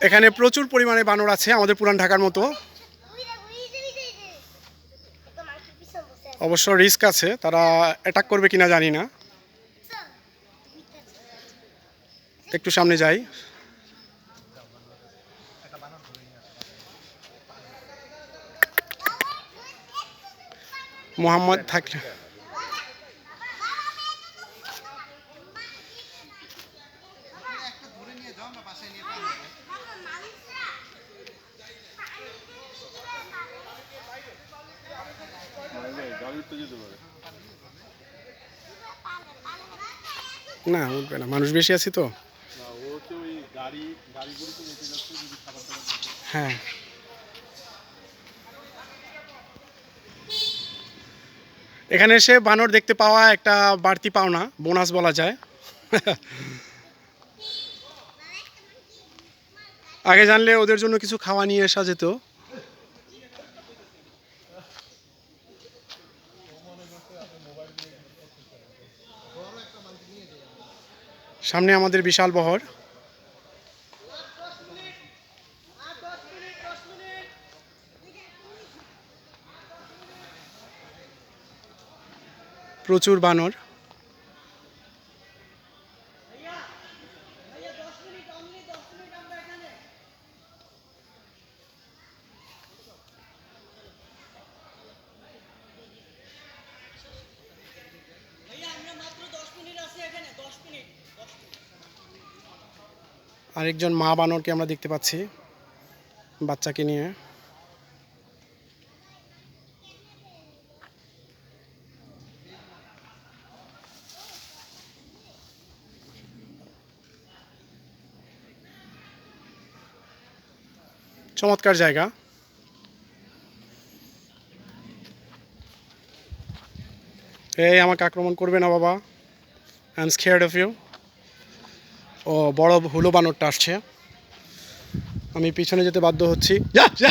এখানে প্রচুর পরিমাণে বানর আছে, আমাদের পুরান ঢাকার মতো। অবশ্য রিস্ক আছে, তারা অ্যাটাক করবে কিনা জানি না। একটু সামনে যাই। মোহাম্মদ থাকলে না, উঠবে না, মানুষ বেশি আছি তো। হ্যাঁ, এখানে এসে বানর দেখতে পাওয়া একটা বাড়তি পাওনা, বোনাস বলা যায়। আগে জানলে ওদের জন্য কিছু খাওয়া নিয়ে আসা যেত। সামনে আমাদের বিশাল বহর। প্রচুর বানর। আরেকজন মা বানরকে আমরা দেখতে পাচ্ছি বাচ্চাকে নিয়ে। চমৎকার জায়গা। এই আমাকে আক্রমণ করবে না বাবা, I am scared of you. ও বড় হুলো বানরটা আসছে, আমি পিছনে যেতে বাধ্য হচ্ছি। যা যা।